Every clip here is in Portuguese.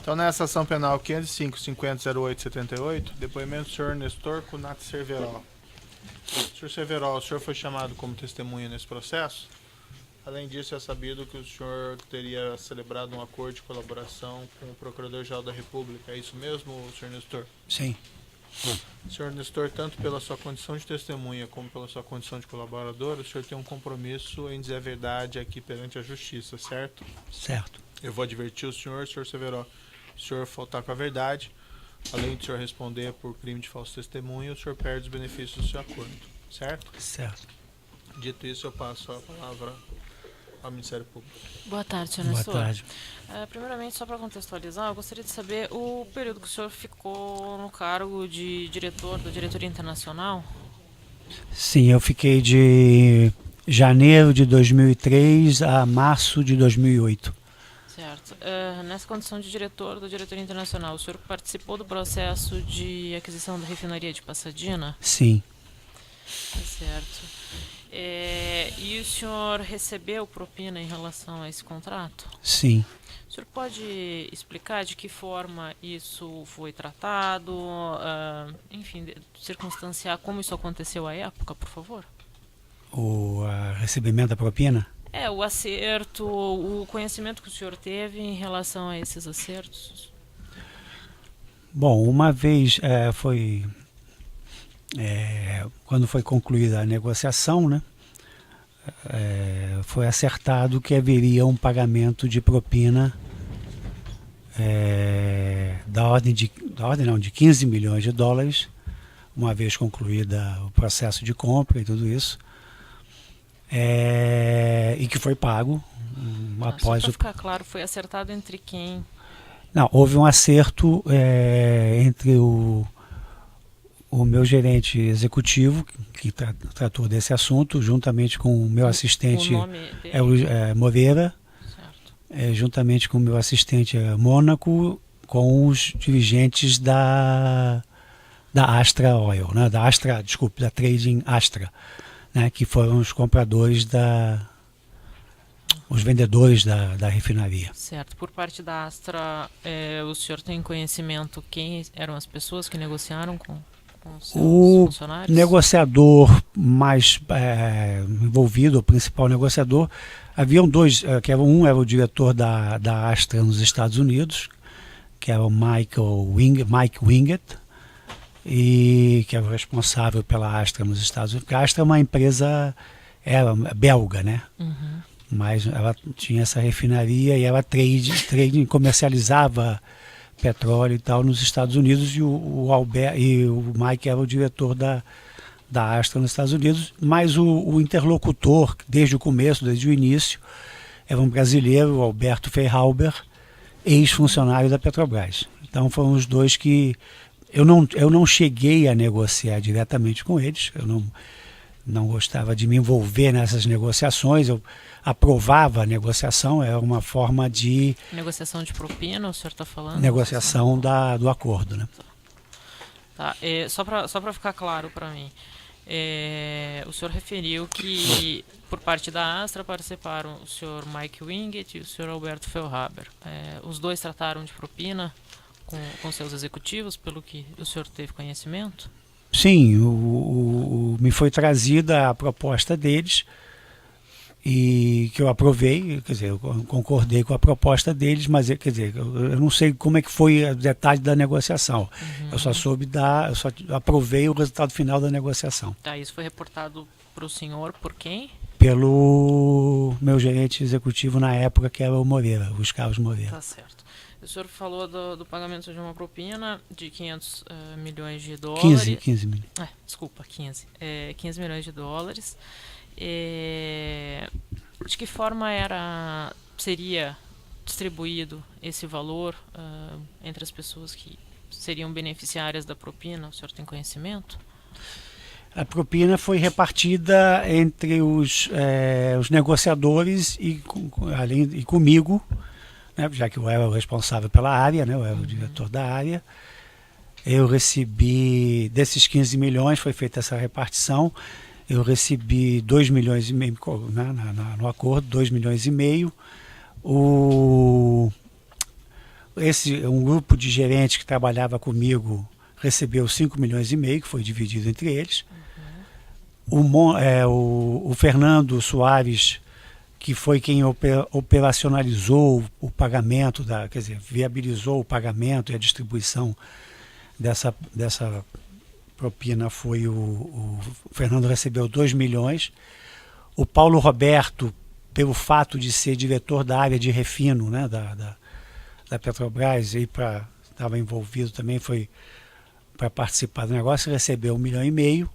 Então, nessa ação penal 505.50.08.78, depoimento do senhor Nestor Cunati Cerveró. Senhor Cerveró, o senhor foi chamado como testemunha nesse processo? Além disso, é sabido que o senhor teria celebrado um acordo de colaboração com o Procurador-Geral da República. É isso mesmo, senhor Nestor? Sim. Senhor Nestor, tanto pela sua condição de testemunha como pela sua condição de colaborador, o senhor tem um compromisso em dizer a verdade aqui perante a justiça, certo? Certo. Eu vou advertir o senhor Cerveró, se o senhor faltar com a verdade, além de o senhor responder por crime de falso testemunho, o senhor perde os benefícios do seu acordo, certo? Certo. Dito isso, eu passo a palavra ao Ministério Público. Boa tarde, senhor Boa Nestor. tarde. Primeiramente, só para contextualizar, eu gostaria de saber o período que o senhor ficou no cargo de diretor da Diretoria Internacional. Sim, eu fiquei de janeiro de 2003 a março de 2008. Certo. Nessa condição de diretor da Diretoria Internacional, o senhor participou do processo de aquisição da refinaria de Pasadena? Sim, Certo. E o senhor recebeu propina em relação a esse contrato? sim. O senhor pode explicar de que forma isso foi tratado, enfim, circunstanciar como isso aconteceu à época, por favor? O recebimento da propina? O acerto, o conhecimento que o senhor teve em relação a esses acertos. Bom, uma vez quando foi concluída a negociação, né, foi acertado que haveria um pagamento de propina de 15 milhões de dólares, uma vez concluída o processo de compra e tudo isso, e que foi pago após só para ficar claro, foi acertado entre quem? Não, houve um acerto entre o meu gerente executivo, que tratou desse assunto, juntamente com o meu assistente O nome dele? Moreira, Certo. juntamente com o meu assistente Mônaco, com os dirigentes da Astra Oil, né, da Trading Astra, né, que foram os compradores os vendedores da refinaria. Certo. Por parte da Astra, o senhor tem conhecimento quem eram as pessoas que negociaram com os seus funcionários? O negociador mais envolvido, o principal negociador, haviam dois, um era o diretor da Astra nos Estados Unidos, que era o Mike Winget, e que era o responsável pela Astra nos Estados Unidos. Porque a Astra é uma empresa belga, né? Uhum. Mas ela tinha essa refinaria e ela comercializava petróleo e tal nos Estados Unidos, e o Mike era o diretor da Astra nos Estados Unidos, mas o interlocutor desde o começo, desde o início, era um brasileiro, o Alberto Feyhauber, ex-funcionário da Petrobras. Então foram os dois que eu não cheguei a negociar diretamente com eles, eu não gostava de me envolver nessas negociações, eu aprovava a negociação, era uma forma de... Negociação de propina, o senhor está falando? Negociação do acordo, né? Tá. Só para ficar claro para mim, o senhor referiu que por parte da Astra participaram o senhor Mike Winget e o senhor Alberto Fellhaber. Os dois trataram de propina com seus executivos, pelo que o senhor teve conhecimento? Sim, me foi trazida a proposta deles, e que eu aprovei, quer dizer, eu concordei com a proposta deles, mas quer dizer, eu não sei como é que foi o detalhe da negociação. Uhum. Eu só aprovei o resultado final da negociação. Tá, isso foi reportado para o senhor por quem? Pelo meu gerente executivo na época, que era o Moreira, o Carlos Moreira. Tá certo. O senhor falou do pagamento de uma propina de 500 milhões de dólares. 15 milhões. Desculpa, 15. 15 milhões de dólares. De que forma seria distribuído esse valor entre as pessoas que seriam beneficiárias da propina? O senhor tem conhecimento? A propina foi repartida entre os negociadores e comigo, né, já que eu era o responsável pela área, né, eu era o diretor da área. Eu recebi, desses 15 milhões, foi feita essa repartição. Eu recebi 2 milhões e meio, né, no acordo, 2 milhões e meio. um grupo de gerentes que trabalhava comigo recebeu 5 milhões e meio, que foi dividido entre eles. O Fernando Soares, que foi quem operacionalizou o pagamento, quer dizer, viabilizou o pagamento e a distribuição dessa propina, foi o Fernando recebeu 2 milhões. O Paulo Roberto, pelo fato de ser diretor da área de refino, né, da Petrobras, e estava envolvido também, foi para participar do negócio, recebeu 1,5 milhão,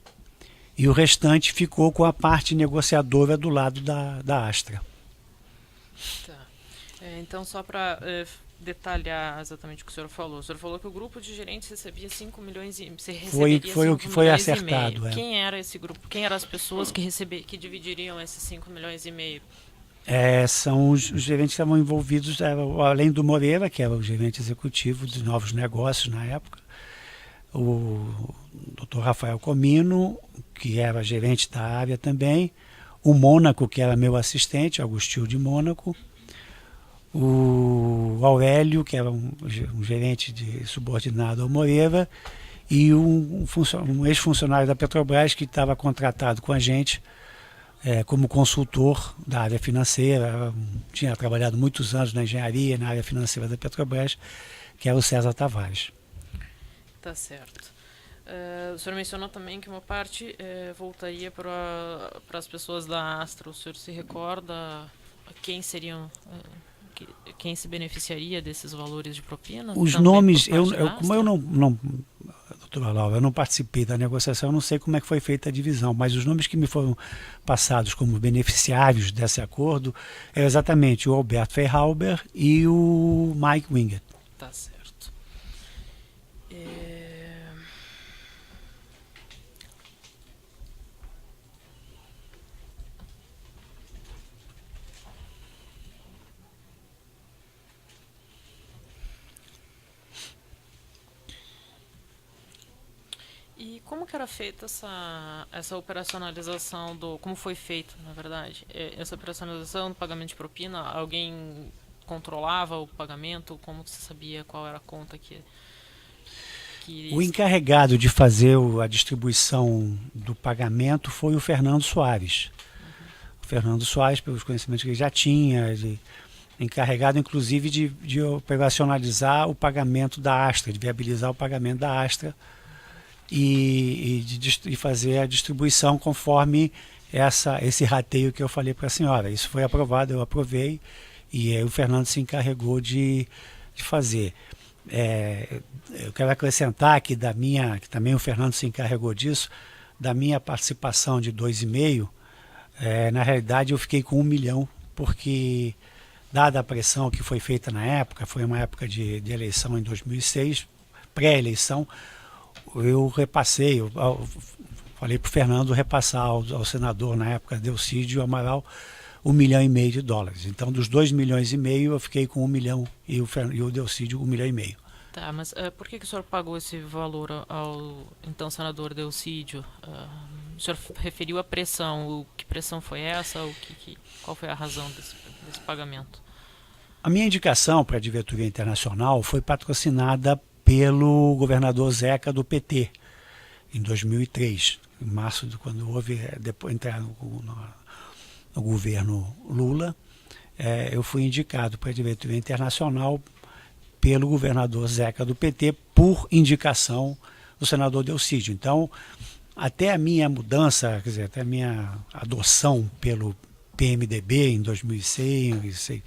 e o restante ficou com a parte negociadora do lado da Astra. Tá. Então, só para detalhar exatamente o que o senhor falou que o grupo de gerentes recebia 5 milhões e foi o que foi acertado. Quem era esse grupo? Quem eram as pessoas que dividiriam esses 5 milhões e meio? São os gerentes que estavam envolvidos, além do Moreira, que era o gerente executivo de novos negócios na época, o Dr. Rafael Comino, que era gerente da área também, o Mônaco, que era meu assistente, Agostinho de Mônaco, o Aurélio, que era um gerente subordinado ao Moreira, e um ex-funcionário da Petrobras que estava contratado com a gente como consultor da área financeira, tinha trabalhado muitos anos na engenharia, na área financeira da Petrobras, que era o César Tavares. Tá certo. O senhor mencionou também que uma parte voltaria para as pessoas da Astra. O senhor se recorda quem seriam, quem se beneficiaria desses valores de propina? Os nomes, como eu doutora Laura, eu não participei da negociação, eu não sei como é que foi feita a divisão, mas os nomes que me foram passados como beneficiários desse acordo é exatamente o Alberto Feyhauber e o Mike Winget. Tá certo. E como que era feita essa operacionalização como foi feito, na verdade, essa operacionalização do pagamento de propina? Alguém controlava o pagamento? Como que você sabia qual era a conta que iria... O encarregado de fazer a distribuição do pagamento foi o Fernando Soares. O Fernando Soares, pelos conhecimentos que ele já tinha, encarregado inclusive de operacionalizar o pagamento da Astra, de viabilizar o pagamento da Astra, e fazer a distribuição conforme esse rateio que eu falei para a senhora. Isso foi aprovado, eu aprovei, e aí o Fernando se encarregou de fazer. Eu quero acrescentar que que também o Fernando se encarregou disso, da minha participação de 2,5, na realidade eu fiquei com 1 milhão, porque dada a pressão que foi feita na época, foi uma época de eleição em 2006, pré-eleição, eu repassei, eu falei para o Fernando repassar ao senador na época, Delcídio Amaral, $1,5 milhão. Então, dos 2,5 milhões eu fiquei com 1 milhão e o Delcídio 1,5 milhão. Tá, mas por que o senhor pagou esse valor ao então senador Delcídio? O senhor referiu a pressão. Que pressão foi essa? Qual foi a razão desse pagamento? A minha indicação para a diretoria internacional foi patrocinada pelo governador Zeca do PT, em 2003, em março, quando houve, depois entraram no governo Lula, eu fui indicado para a diretoria internacional pelo governador Zeca do PT, por indicação do senador Delcídio. Então, até a minha mudança, quer dizer, até a minha adoção pelo PMDB em 2006,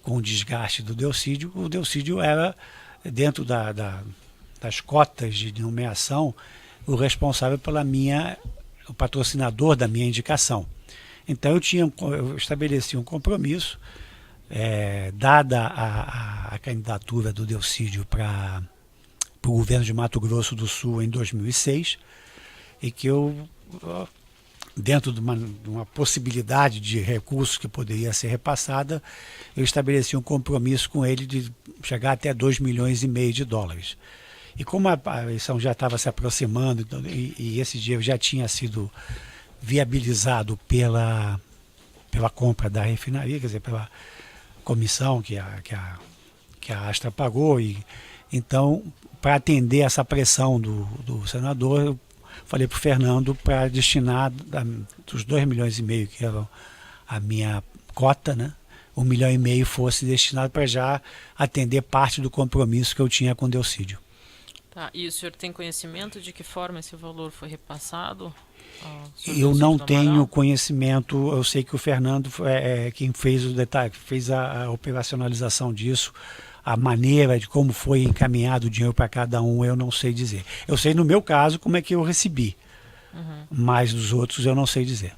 com o desgaste do Delcídio, o Delcídio era, dentro das cotas de nomeação, o responsável o patrocinador da minha indicação. Então eu estabeleci um compromisso, dada a candidatura do Delcídio para o governo de Mato Grosso do Sul em 2006, e que eu, dentro de uma possibilidade de recursos que poderia ser repassada, eu estabeleci um compromisso com ele de chegar até $2,5 milhões. E como a eleição já estava se aproximando, e esse dia já tinha sido viabilizado pela compra da refinaria, quer dizer, pela comissão que que a Astra pagou. Então, para atender essa pressão do senador, eu falei para o Fernando para destinar dos 2,5 milhões, que eram a minha cota, né? 1,5 milhão fosse destinado para já atender parte do compromisso que eu tinha com o Delcídio. Tá, e o senhor tem conhecimento de que forma esse valor foi repassado? Eu não tenho conhecimento, eu sei que o Fernando é quem fez o detalhe, fez a operacionalização disso, a maneira de como foi encaminhado o dinheiro para cada um, eu não sei dizer. Eu sei no meu caso como é que eu recebi, mas dos outros eu não sei dizer.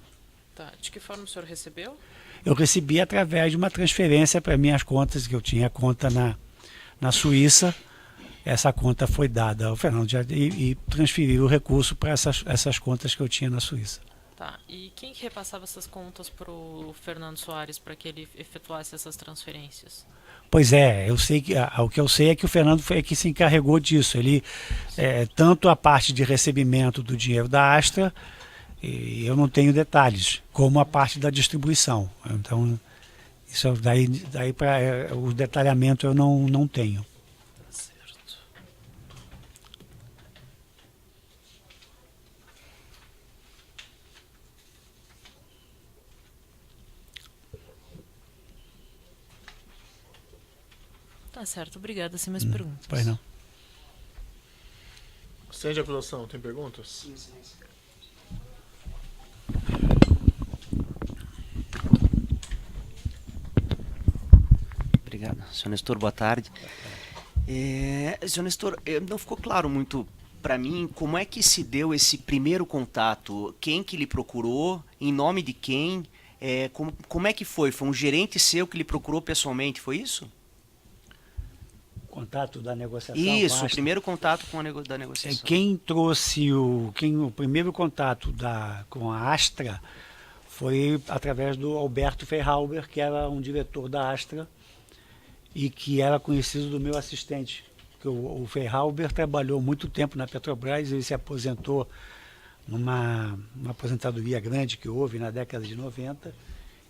Tá, de que forma o senhor recebeu? Eu recebi através de uma transferência para minhas contas, que eu tinha conta na Suíça. Essa conta foi dada ao Fernando e transferiu o recurso para essas contas que eu tinha na Suíça. Tá, e quem que repassava essas contas para o Fernando Soares para que ele efetuasse essas transferências? Pois é, eu sei que o que eu sei é que o Fernando foi que se encarregou disso. Ele tanto a parte de recebimento do dinheiro da Astra, e eu não tenho detalhes, como a parte da distribuição. Então, isso daí para o detalhamento eu não tenho. Tá certo, obrigada. Sem mais perguntas. Pois não. Estende a acusação, tem perguntas? Sim, sim. Obrigado. Senhor Nestor, boa tarde. Senhor Nestor, não ficou claro muito para mim como é que se deu esse primeiro contato, quem que lhe procurou, em nome de quem, como é que foi? Foi um gerente seu que lhe procurou pessoalmente, foi isso? Contato da negociação. Isso, o primeiro contato da negociação. Quem trouxe o primeiro contato com a Astra foi através do Alberto Feihauber, que era um diretor da Astra e que era conhecido do meu assistente. O Feihauber trabalhou muito tempo na Petrobras, ele se aposentou numa aposentadoria grande que houve na década de 90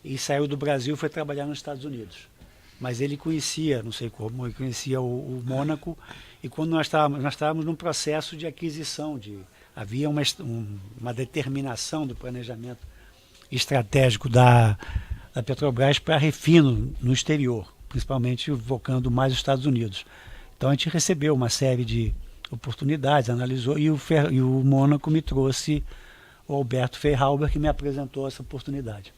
e saiu do Brasil e foi trabalhar nos Estados Unidos. Mas ele conhecia, não sei como, ele conhecia o Mônaco, e quando nós estávamos num processo de aquisição, havia uma determinação do planejamento estratégico da Petrobras para refino no exterior, principalmente focando mais os Estados Unidos. Então a gente recebeu uma série de oportunidades, analisou, e o Mônaco me trouxe o Alberto Feihauber, que me apresentou essa oportunidade.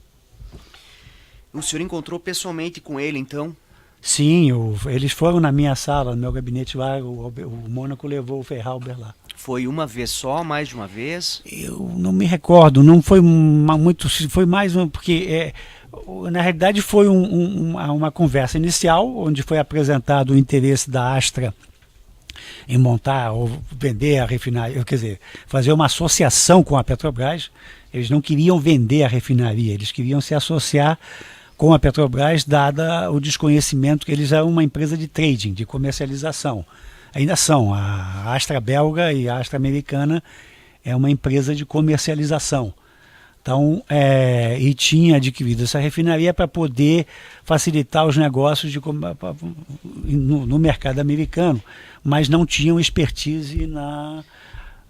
O senhor encontrou pessoalmente com ele, então? Sim, eles foram na minha sala, no meu gabinete lá, o Mônaco levou o Feihauber lá. Foi uma vez só, mais de uma vez? Eu não me recordo, não foi muito, foi mais porque na realidade foi uma conversa inicial, onde foi apresentado o interesse da Astra em montar ou vender a refinaria, quer dizer, fazer uma associação com a Petrobras. Eles não queriam vender a refinaria, eles queriam se associar com a Petrobras, dada o desconhecimento que eles eram uma empresa de trading, de comercialização. Ainda são, a Astra belga e a Astra americana é uma empresa de comercialização. Então, e tinha adquirido essa refinaria para poder facilitar os negócios no mercado americano, mas não tinham expertise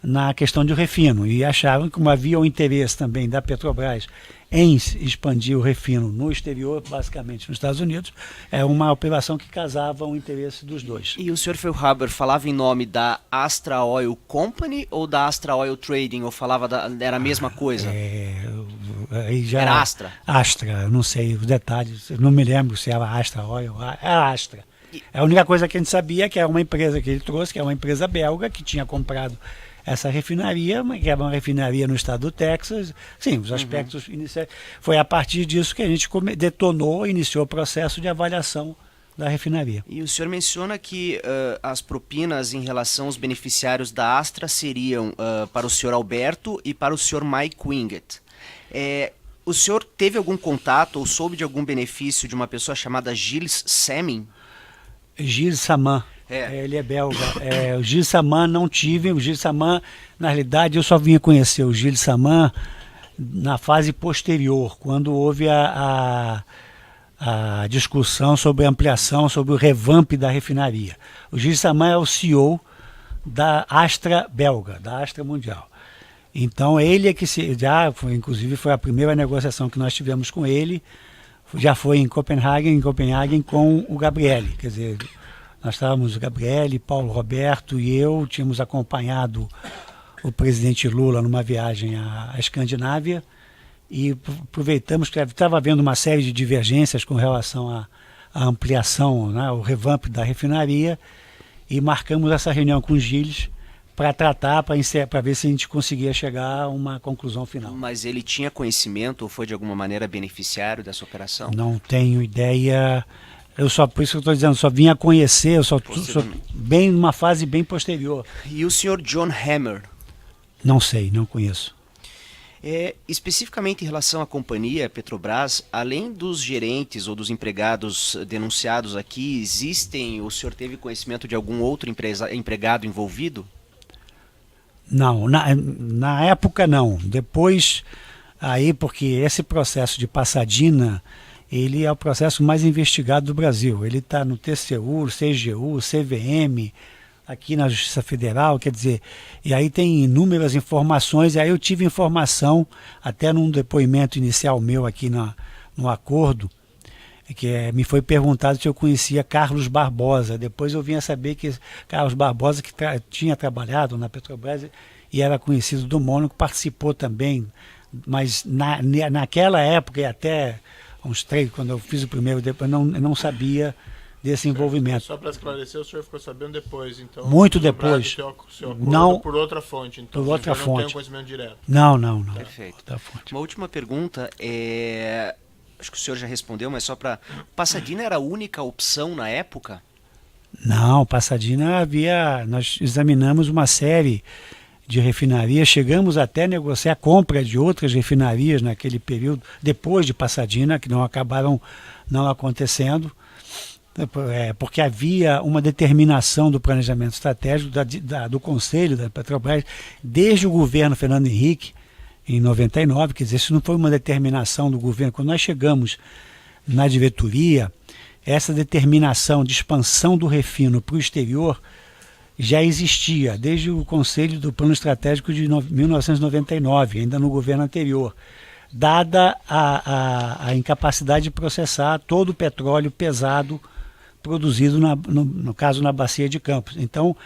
na questão de refino, e achavam que, como havia o interesse também da Petrobras em expandir o refino no exterior, basicamente nos Estados Unidos, é uma operação que casava o interesse dos dois. E o Sr. Feihauber falava em nome da Astra Oil Company ou da Astra Oil Trading, ou era a mesma coisa? Era Astra? Astra, não sei os detalhes, não me lembro se era Astra Oil, era Astra. A única coisa que a gente sabia é que era uma empresa que ele trouxe, que é uma empresa belga, que tinha comprado essa refinaria, que era uma refinaria no estado do Texas. Sim, os aspectos iniciais. Foi a partir disso que a gente iniciou o processo de avaliação da refinaria. E o senhor menciona que as propinas em relação aos beneficiários da Astra seriam para o senhor Alberto e para o senhor Mike Winget. O senhor teve algum contato ou soube de algum benefício de uma pessoa chamada Gilles Samin? Gilles Samin. Ele é belga. O Gilles Samin não tive. O Gilles Samin, na realidade, eu só vinha conhecer o Gilles Samin na fase posterior, quando houve a a discussão sobre a ampliação, sobre o revamp da refinaria. O Gilles Saman é o CEO da Astra belga, da Astra Mundial. Então ele é que inclusive foi a primeira negociação que nós tivemos com ele, já foi em Copenhagen com o Gabriele, quer dizer, nós estávamos, o Gabriele, Paulo Roberto e eu, tínhamos acompanhado o presidente Lula numa viagem à Escandinávia e aproveitamos que estava havendo uma série de divergências com relação à ampliação, né, o revamp da refinaria, e marcamos essa reunião com o Gilles para tratar, para ver se a gente conseguia chegar a uma conclusão final. Mas ele tinha conhecimento ou foi de alguma maneira beneficiário dessa operação? Não tenho ideia. Por isso que eu estou dizendo, só vim a conhecer, eu só bem numa fase bem posterior. E o senhor John Hammer? Não sei, não conheço. Especificamente em relação à companhia Petrobras, além dos gerentes ou dos empregados denunciados aqui, o senhor teve conhecimento de algum outro empregado envolvido? Não, na época não. Depois, porque esse processo de Pasadena, ele é o processo mais investigado do Brasil. Ele está no TCU, CGU, CVM, aqui na Justiça Federal, quer dizer, e aí tem inúmeras informações, e aí eu tive informação, até num depoimento inicial meu aqui no acordo, que me foi perguntado se eu conhecia Carlos Barbosa. Depois eu vim a saber que Carlos Barbosa, que tinha trabalhado na Petrobras e era conhecido do Mônaco, participou também, mas naquela época e até uns 3, quando eu fiz o primeiro, depois eu não sabia desse envolvimento. Só para esclarecer, o senhor ficou sabendo depois, então? Muito depois. Não por outra fonte, então. Por outra fonte. Não tem conhecimento direto. Não. Perfeito. Outra fonte. Uma última pergunta acho que o senhor já respondeu, mas só para... Pasadena era a única opção na época? Não, Pasadena nós examinamos uma série de refinarias, chegamos até a negociar a compra de outras refinarias naquele período, depois de Pasadena, que não acabaram não acontecendo, porque havia uma determinação do planejamento estratégico do Conselho da Petrobras, desde o governo Fernando Henrique, em 99, quer dizer, isso não foi uma determinação do governo. Quando nós chegamos na diretoria, essa determinação de expansão do refino para o exterior já existia desde o Conselho do Plano Estratégico de 1999, ainda no governo anterior, dada a incapacidade de processar todo o petróleo pesado produzido, no caso, na Bacia de Campos. Então,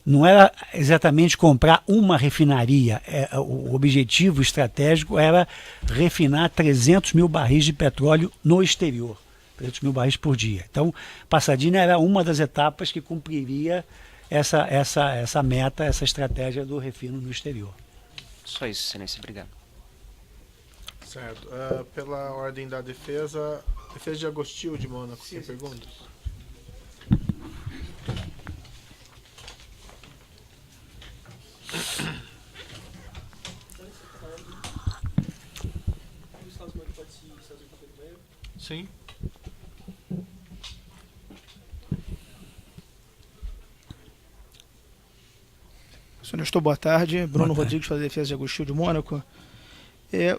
não era exatamente comprar uma refinaria, o objetivo estratégico era refinar 300 mil barris de petróleo no exterior, 300 mil barris por dia. Então, Pasadena era uma das etapas que cumpriria essa meta, essa estratégia do refino no exterior. Só isso, excelência, obrigado. Certo. Pela ordem da defesa de Agostinho de Mônaco, tem perguntas? Sim. Senhor Nestor, boa tarde. Bruno Boa tarde. Rodrigues, da Defesa de Agostinho de Mônaco.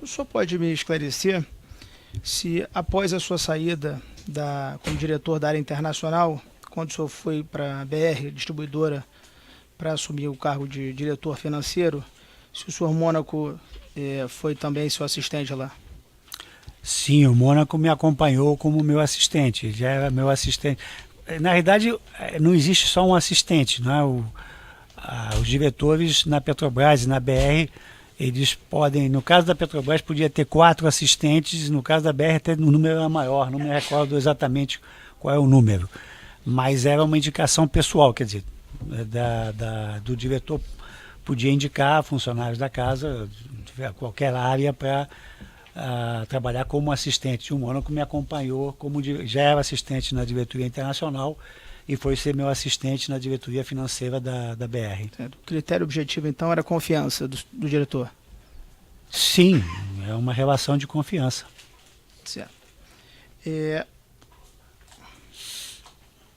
O senhor pode me esclarecer se, após a sua saída como diretor da área internacional, quando o senhor foi para a BR, distribuidora, para assumir o cargo de diretor financeiro, se o senhor Mônaco foi também seu assistente lá? Sim, o Mônaco me acompanhou como meu assistente, já era meu assistente. Na realidade, não existe só um assistente, não é? Os diretores na Petrobras e na BR, eles podem, no caso da Petrobras podia ter 4 assistentes, no caso da BR até o número era maior, não me recordo exatamente qual é o número, mas era uma indicação pessoal, quer dizer, do diretor podia indicar funcionários da casa, de qualquer área, para trabalhar como assistente. O Mônaco me acompanhou, já era assistente na diretoria internacional e foi ser meu assistente na diretoria financeira da BR. O critério objetivo, então, era a confiança do diretor? Sim, é uma relação de confiança. Certo.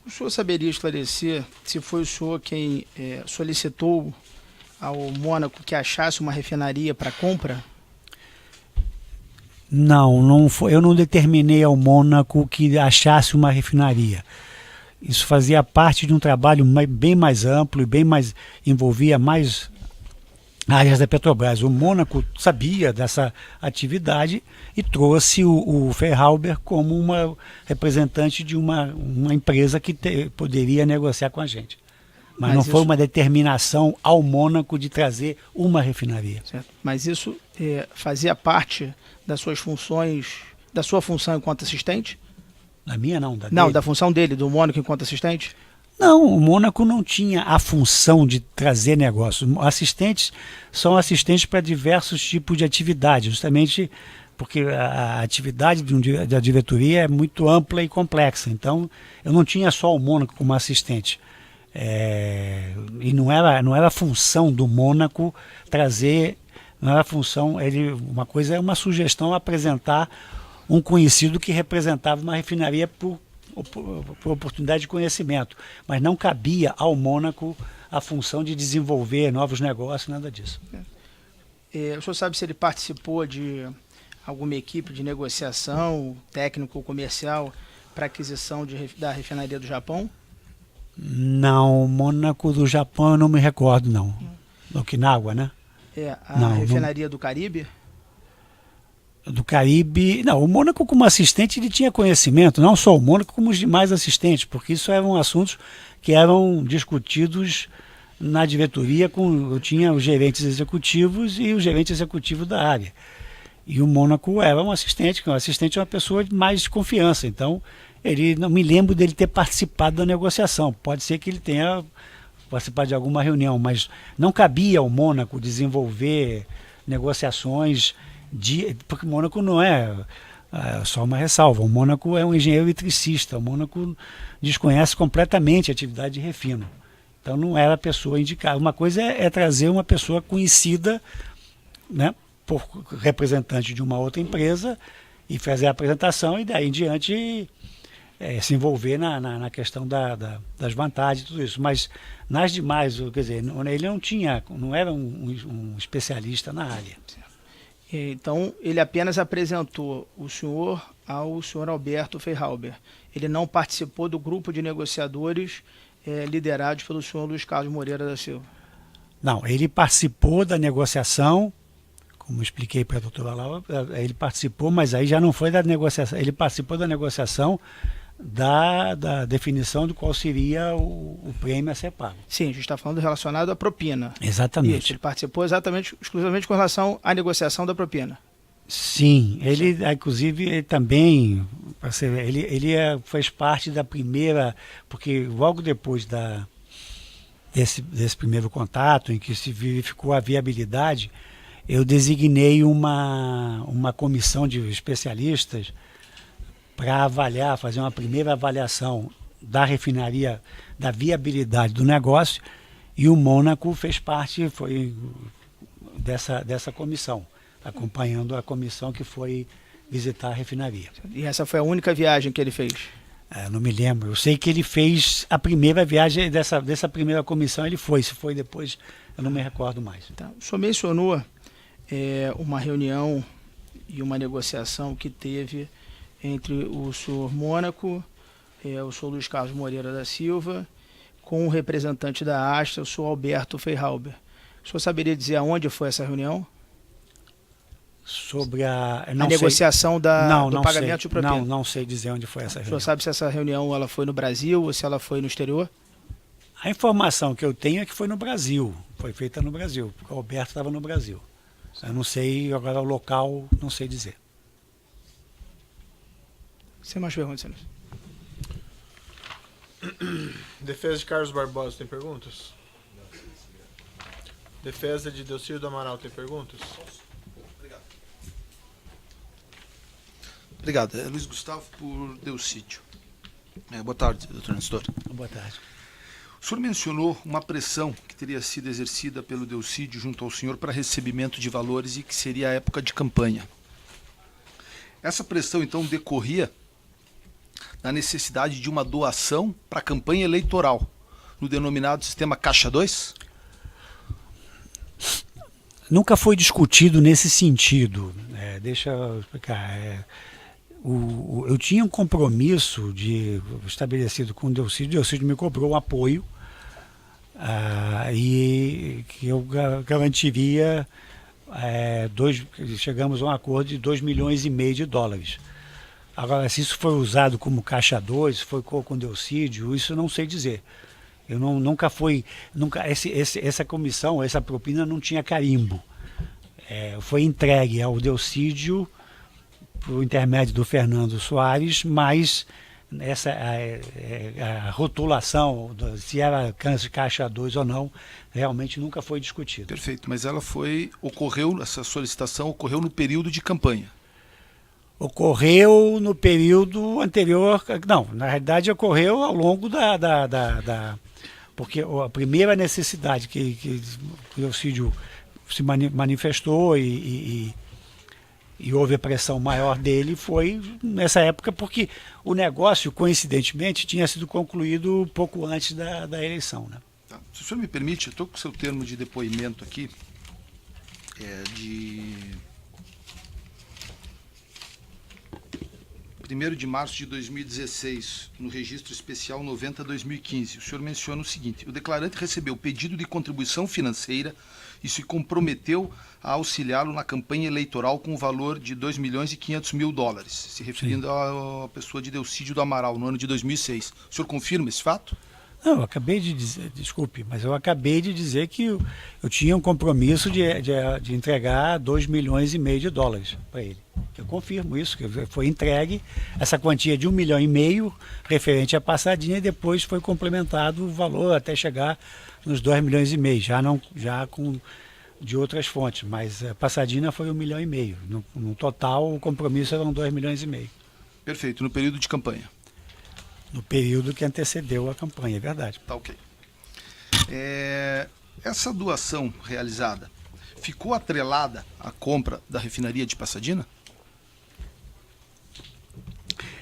O senhor saberia esclarecer se foi o senhor quem solicitou ao Mônaco que achasse uma refinaria para compra? Não foi, eu não determinei ao Mônaco que achasse uma refinaria. Isso fazia parte de um trabalho bem mais amplo e bem mais, envolvia mais áreas da Petrobras. O Mônaco sabia dessa atividade e trouxe o Feyerhaeuber como uma representante de uma empresa que poderia negociar com a gente. Mas não foi uma determinação ao Mônaco de trazer uma refinaria. Certo. Mas isso fazia parte das suas funções, da sua função enquanto assistente? Da minha não, da Não, dele. da função dele, do Mônaco enquanto assistente? Não, o Mônaco não tinha a função de trazer negócios. Assistentes são assistentes para diversos tipos de atividade, justamente porque a atividade da diretoria é muito ampla e complexa. Então, eu não tinha só o Mônaco como assistente. E não era função do Mônaco trazer, não era função, uma coisa é uma sugestão apresentar um conhecido que representava uma refinaria por oportunidade de conhecimento, mas não cabia ao Mônaco a função de desenvolver novos negócios, nada disso. O senhor sabe se ele participou de alguma equipe de negociação, técnico ou comercial, para aquisição da refinaria do Japão? Não, o Mônaco do Japão eu não me recordo, não. Okinawa, né? A refinaria do Caribe? Do Caribe. Não, o Mônaco como assistente ele tinha conhecimento, não só o Mônaco como os demais assistentes, porque isso eram assuntos que eram discutidos na diretoria, eu tinha os gerentes executivos e o gerente executivo da área. E o Mônaco era um assistente, que um assistente é uma pessoa de mais confiança, então não me lembro dele ter participado da negociação. Pode ser que ele tenha participado de alguma reunião, mas não cabia ao Mônaco desenvolver negociações porque o Mônaco não só uma ressalva, o Mônaco é um engenheiro eletricista, o Mônaco desconhece completamente a atividade de refino. Então não era a pessoa indicada. Uma coisa é trazer uma pessoa conhecida, né, por representante de uma outra empresa e fazer a apresentação e daí em diante se envolver na questão das vantagens e tudo isso. Mas nas demais, quer dizer, ele não era um especialista na área. Então, ele apenas apresentou o senhor ao senhor Alberto Feyerhaeuber. Ele não participou do grupo de negociadores liderados pelo senhor Luiz Carlos Moreira da Silva. Não, ele participou da negociação, como expliquei para a doutora Laura, ele participou, mas aí já não foi da negociação, ele participou da negociação da definição de qual seria o prêmio a ser pago. Sim, a gente está falando relacionado à propina. Exatamente. Isso, ele participou exclusivamente com relação à negociação da propina. Sim, ele inclusive ele também, ele fez parte da primeira, porque logo depois desse primeiro contato, em que se verificou a viabilidade, eu designei uma comissão de especialistas para avaliar, fazer uma primeira avaliação da refinaria, da viabilidade do negócio, e o Mônaco fez parte, foi dessa comissão, acompanhando a comissão que foi visitar a refinaria. E essa foi a única viagem que ele fez? Não me lembro. Eu sei que ele fez a primeira viagem dessa primeira comissão, ele foi. Se foi depois, eu não me recordo mais. Tá. O senhor mencionou uma reunião e uma negociação que teve entre o senhor Mônaco, o senhor Luiz Carlos Moreira da Silva, com o representante da Astra, o senhor Alberto Feyerhaeuber. O senhor saberia dizer aonde foi essa reunião? Sobre a negociação do pagamento de propina? Não sei dizer onde foi essa reunião. O senhor sabe se essa reunião ela foi no Brasil ou se ela foi no exterior? A informação que eu tenho é que foi no Brasil, foi feita no Brasil, porque o Alberto estava no Brasil. Eu não sei, agora o local, não sei dizer. Sem mais perguntas, senhores. Defesa de Carlos Barbosa, tem perguntas? Defesa de Delcídio do Amaral, tem perguntas? Obrigado. Luiz Gustavo por Delcídio. Boa tarde, doutor Nestor. Boa tarde. O senhor mencionou uma pressão que teria sido exercida pelo Delcídio junto ao senhor para recebimento de valores e que seria a época de campanha. Essa pressão, então, decorria da necessidade de uma doação para a campanha eleitoral, no denominado sistema Caixa 2? nunca foi discutido nesse sentido. Deixa eu explicar. Eu tinha um compromisso estabelecido com o Delcídio me cobrou um apoio e que eu garantiria, chegamos a um acordo de 2,5 milhões de dólares. Agora, se isso foi usado como caixa 2, se foi com o Delcídio, isso eu não sei dizer. Eu nunca essa comissão, essa propina não tinha carimbo. Foi entregue ao Delcídio por intermédio do Fernando Soares, mas a rotulação, se era caixa 2 ou não, realmente nunca foi discutida. Perfeito, mas essa solicitação ocorreu no período de campanha. Ocorreu no período anterior, não, na realidade ocorreu ao longo porque a primeira necessidade que o Delcídio se manifestou e houve a pressão maior dele foi nessa época, porque o negócio, coincidentemente, tinha sido concluído pouco antes da eleição. Né? Tá. Se o senhor me permite, eu estou com o seu termo de depoimento aqui, de 1º de março de 2016, no registro especial 90/2015. O senhor menciona o seguinte: o declarante recebeu pedido de contribuição financeira e se comprometeu a auxiliá-lo na campanha eleitoral com o valor de 2,5 milhões, se referindo à pessoa de Delcídio do Amaral, no ano de 2006. O senhor confirma esse fato? Não, eu acabei de dizer, desculpe, mas eu acabei de dizer que eu tinha um compromisso de entregar 2,5 milhões de dólares para ele. Eu confirmo isso, que foi entregue essa quantia de 1,5 milhão referente à Passadinha, e depois foi complementado o valor até chegar nos 2,5 milhões, já com de outras fontes, mas a Passadinha foi 1,5 milhão. No total, o compromisso eram 2,5 milhões. Perfeito, no período de campanha. No período que antecedeu a campanha, é verdade. Tá ok. Essa doação realizada ficou atrelada à compra da refinaria de Passadinha?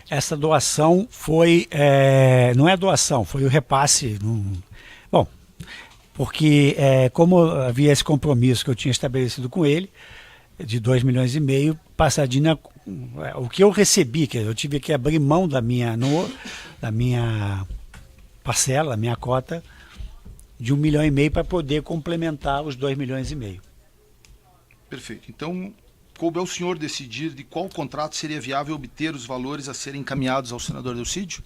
Essa doação foi, não é doação, foi o repasse. Bom, porque como havia esse compromisso que eu tinha estabelecido com ele, de 2,5 milhões, Passadinha, o que eu recebi, que eu tive que abrir mão da minha parcela, da minha cota, de 1,5 milhão para poder complementar os 2,5 milhões. Perfeito. Então, coube ao senhor decidir de qual contrato seria viável obter os valores a serem encaminhados ao senador Delcídio?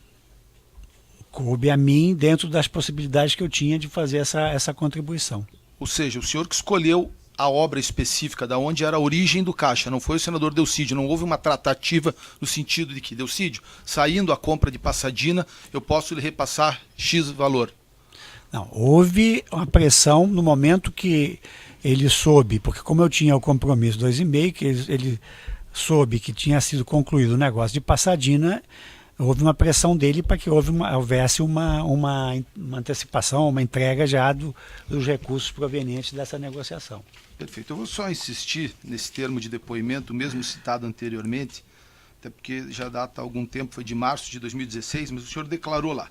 Coube a mim dentro das possibilidades que eu tinha de fazer essa contribuição. Ou seja, o senhor que escolheu a obra específica da onde era a origem do caixa, não foi o senador Delcídio, não houve uma tratativa no sentido de que, Delcídio, saindo a compra de Passadinha, eu posso lhe repassar X valor. Não, houve uma pressão no momento que ele soube, porque como eu tinha o compromisso 2,5, que ele soube que tinha sido concluído o negócio de Passadinha, houve uma pressão dele para que houvesse uma antecipação, uma entrega já dos recursos provenientes dessa negociação. Perfeito. Eu vou só insistir nesse termo de depoimento, mesmo citado anteriormente, até porque já data há algum tempo, foi de março de 2016, mas o senhor declarou lá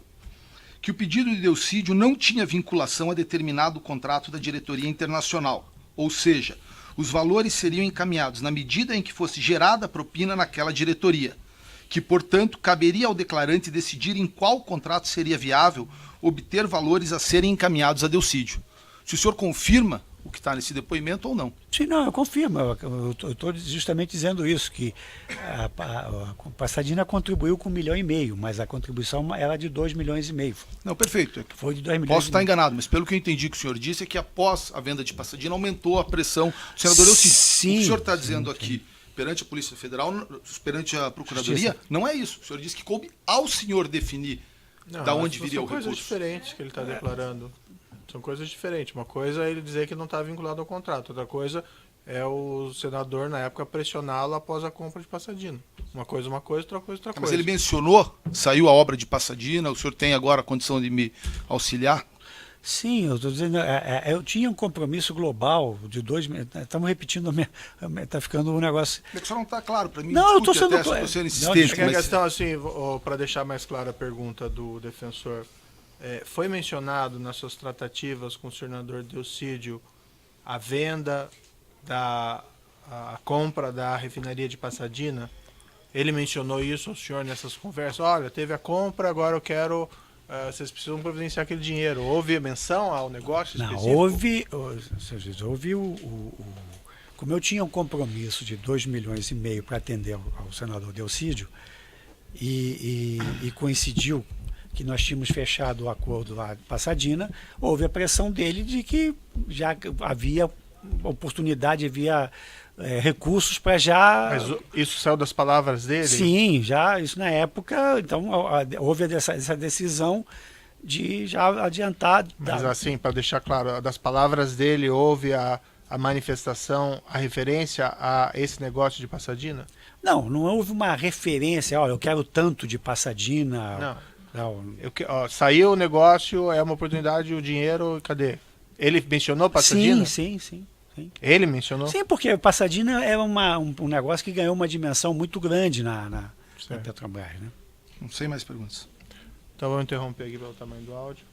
que o pedido de Delcídio não tinha vinculação a determinado contrato da diretoria internacional, ou seja, os valores seriam encaminhados na medida em que fosse gerada a propina naquela diretoria, que, portanto, caberia ao declarante decidir em qual contrato seria viável obter valores a serem encaminhados a Delcídio. Se o senhor confirma o que está nesse depoimento ou não? Sim, não, eu confirmo. Eu estou justamente dizendo isso, que a Passadinha contribuiu com 1,5 milhão, mas a contribuição era de 2,5 milhões. Não, perfeito. Foi de 2 milhões. Posso estar enganado, mas pelo que eu entendi que o senhor disse é que após a venda de Passadinha aumentou a pressão do senador Delcídio. Sim, o que o senhor está dizendo aqui perante a Polícia Federal, perante a Procuradoria, Justiça. não é isso. O senhor disse que coube ao senhor definir da onde viria o recurso. São coisas diferentes que ele está declarando. São coisas diferentes. Uma coisa é ele dizer que não está vinculado ao contrato. Outra coisa é o senador, na época, pressioná-lo após a compra de Passadinha. Uma coisa, outra coisa, outra coisa. Mas ele mencionou, saiu a obra de Passadinha, o senhor tem agora a condição de me auxiliar? Sim, eu estou dizendo, eu tinha um compromisso global de 2 milhões. Estamos repetindo, está ficando um negócio. É que o senhor não está claro para mim. Não, eu estou desculpe sendo até claro. se você Não, insistente, É que a mas questão, assim, para deixar mais clara a pergunta do defensor, foi mencionado nas suas tratativas com o senador Delcídio a venda a compra da refinaria de Pasadena, ele mencionou isso ao senhor nessas conversas? Olha, teve a compra, agora eu quero... vocês precisam providenciar aquele dinheiro. Houve menção ao negócio Não, específico? houve como eu tinha um compromisso de 2,5 milhões para atender ao senador Delcídio, e coincidiu que nós tínhamos fechado o acordo lá de Pasadena, houve a pressão dele de que já havia oportunidade, havia recursos para já... Mas isso saiu das palavras dele? Sim, já, isso na época, então houve essa decisão de já adiantar. Mas assim, para deixar claro, das palavras dele houve a manifestação, a referência a esse negócio de Pasadena? Não houve uma referência, olha, eu quero tanto de Pasadena. Não. Saiu o negócio, é uma oportunidade, o dinheiro, cadê? Ele mencionou Pasadena? Sim. Ele mencionou? Sim, porque Pasadena é um negócio que ganhou uma dimensão muito grande na Petrobras, né? Não sei mais perguntas. Então vamos interromper aqui pelo tamanho do áudio.